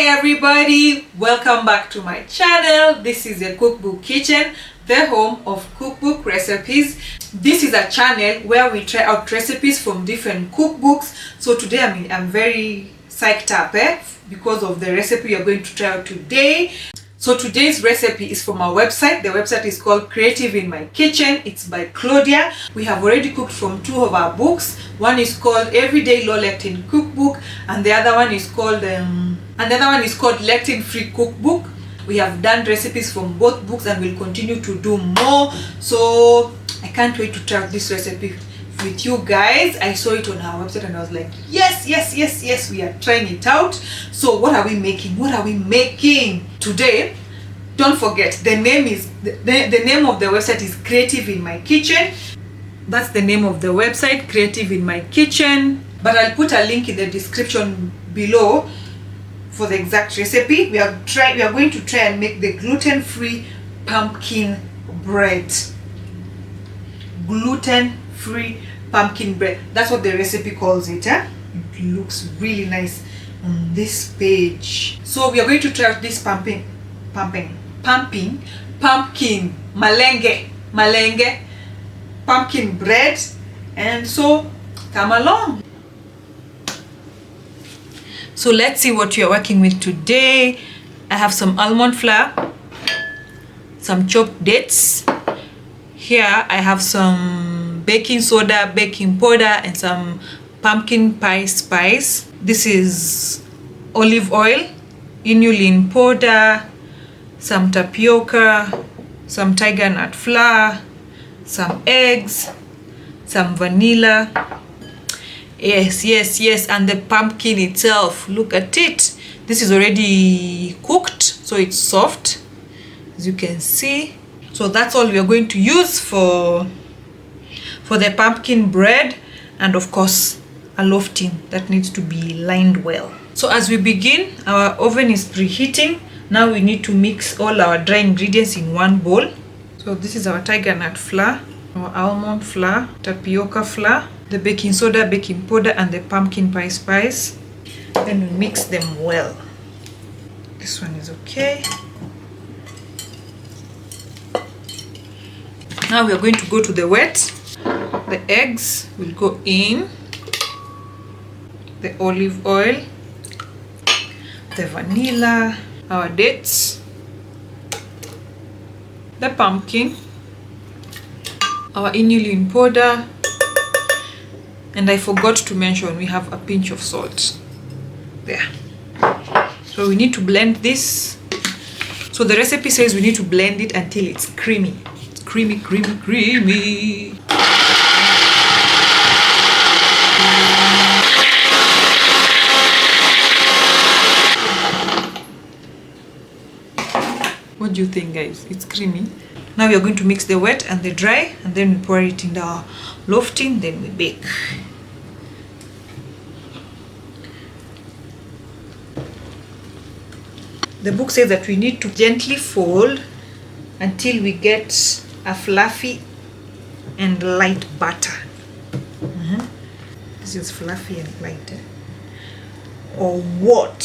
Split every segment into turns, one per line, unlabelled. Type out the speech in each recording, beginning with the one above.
everybody, welcome back to my channel. This is a cookbook kitchen, the home of cookbook recipes. This is a channel where we try out recipes from different cookbooks. So today I'm very psyched up because of the recipe you're going to try out today. So today's recipe is from our website. The website is called Creative in My Kitchen. It's by Claudia. We have already cooked from two of our books. One is called Everyday Low Lectin Cookbook, and the other one is called Lectin Free Cookbook. We have done recipes from both books and we'll continue to do more. So I can't wait to try out this recipe with you guys. I saw it on our website and I was like, yes, we are trying it out. So what are we making today? Don't forget, the name of the website is Creative in My Kitchen. That's the name of the website, Creative in My Kitchen, but I'll put a link in the description below for the exact recipe. We are going to try and make the gluten-free pumpkin bread. Gluten-free pumpkin bread. That's what the recipe calls it. It looks really nice on this page. So we are going to try out this pumpkin malenge pumpkin bread, and so come along. So let's see what you're working with today. I have some almond flour, some chopped dates. Here I have some baking soda, baking powder, and some pumpkin pie spice. This is olive oil, inulin powder, some tapioca, some tiger nut flour, some eggs, some vanilla. Yes, and the pumpkin itself, look at it. This is already cooked, so it's soft, as you can see. So that's all we are going to use for the pumpkin bread, and of course a lofting that needs to be lined well. So as we begin, our oven is preheating. Now we need to mix all our dry ingredients in one bowl. So this is our tiger nut flour, our almond flour, tapioca flour, the baking soda, baking powder, and the pumpkin pie spice. Then we mix them well. This one is okay. Now we are going to go to the wet. The eggs will go in, the olive oil, the vanilla, our dates, the pumpkin, our inulin powder, and I forgot to mention we have a pinch of salt there. So we need to blend this. So the recipe says we need to blend it until it's creamy. It's creamy. What do you think, guys? It's creamy. Now we are going to mix the wet and the dry, and then we pour it in our lofting, then we bake. The book says that we need to gently fold until we get a fluffy and light batter. This is fluffy and light. Or what?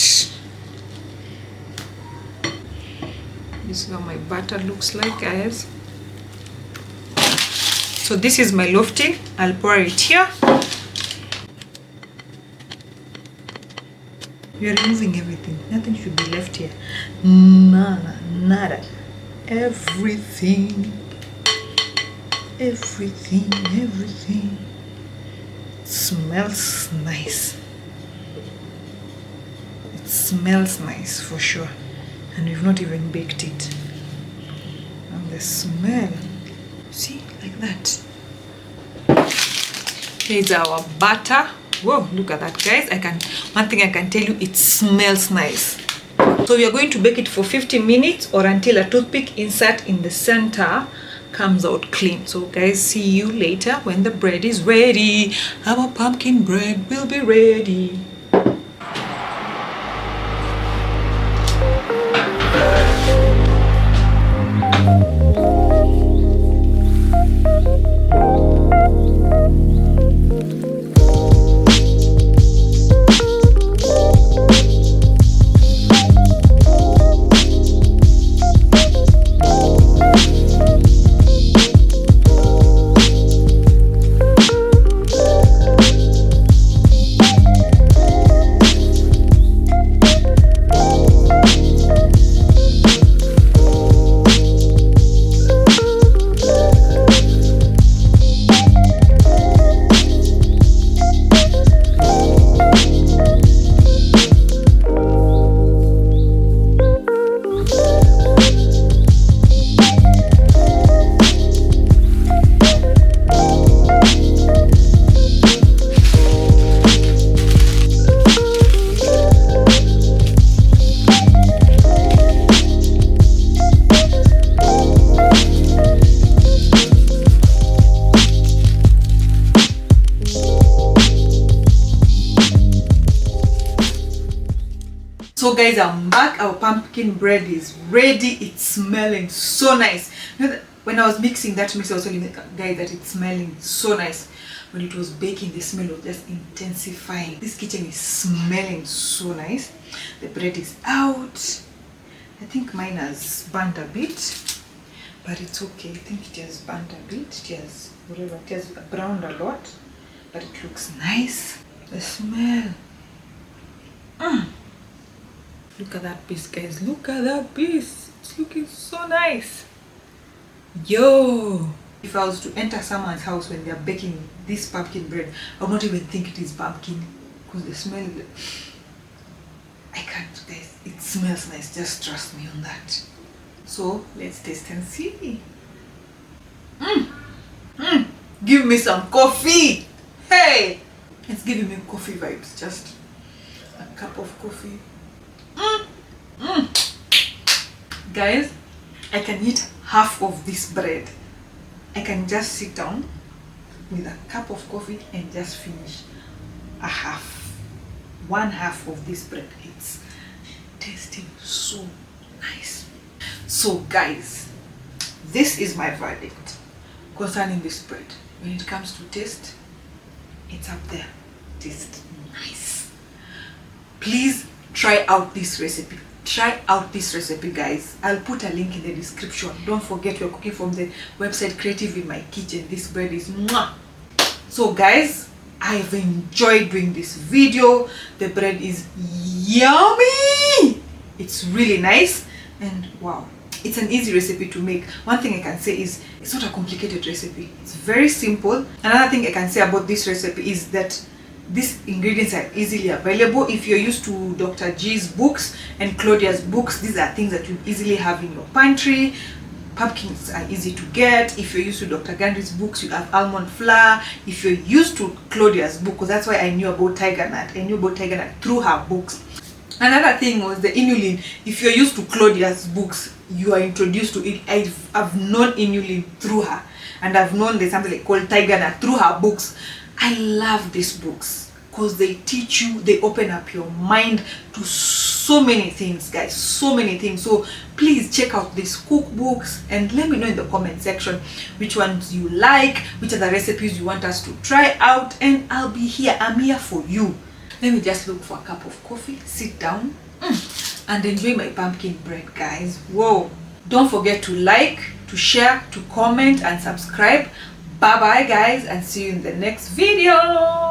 This is how my batter looks like, guys. So this is my lofting. I'll pour it here. We are removing everything. Nothing should be left here. Nada. Everything. It smells nice. It smells nice for sure. And we've not even baked it. And the smell, see, like that. Here's our batter. Whoa, look at that, guys. One thing I can tell you, it smells nice. So we are going to bake it for 50 minutes or until a toothpick insert in the center comes out clean. So guys, see you later when the bread is ready. Our pumpkin bread will be ready. So guys, I'm back. Our pumpkin bread is ready. It's smelling so nice. You know, when I was mixing that mix, I was telling you guys that it's smelling so nice. When it was baking, the smell was just intensifying. This kitchen is smelling so nice. The bread is out. I think mine has burnt a bit, but it's okay. I think it has burnt a bit. It has whatever. It has browned a lot, but it looks nice. The smell. Look at that piece, guys. Look at that piece. It's looking so nice. Yo! If I was to enter someone's house when they're baking this pumpkin bread, I would not even think it is pumpkin because the smell of it. I can't, guys. It smells nice. Just trust me on that. So let's taste and see. Give me some coffee. Hey! It's giving me coffee vibes. Just a cup of coffee. Guys, I can eat half of this bread. I can just sit down with a cup of coffee and just finish one half of this bread. It's tasting so nice. So guys, this is my verdict concerning this bread. When it comes to taste, it's up there. Tastes nice. Please try out this recipe. Try out this recipe, guys. I'll put a link in the description. Don't forget, we're cooking from the website Creative in My Kitchen. This bread is mwah. So guys, I've enjoyed doing this video. The bread is yummy. It's really nice, and wow, it's an easy recipe to make. One thing I can say is it's not a complicated recipe. It's very simple. Another thing I can say about this recipe is that these ingredients are easily available. If you're used to Dr. G's books and Claudia's books, these are things that you easily have in your pantry. Pumpkins are easy to get. If you're used to Dr. Gandhi's books, you have almond flour. If you're used to Claudia's book, because that's why I knew about tiger nut. I knew about tiger nut through her books. Another thing was the inulin. If you're used to Claudia's books, you are introduced to it. I've known inulin through her, and I've known there's something like called tiger nut through her books. I love these books because they teach you, they open up your mind to so many things, guys, so many things. So please check out these cookbooks and let me know in the comment section which ones you like, which are the recipes you want us to try out, and I'll be here. I'm here for you. Let me just look for a cup of coffee, sit down and enjoy my pumpkin bread, guys. Whoa! Don't forget to like, to share, to comment and subscribe. Bye bye guys, and see you in the next video.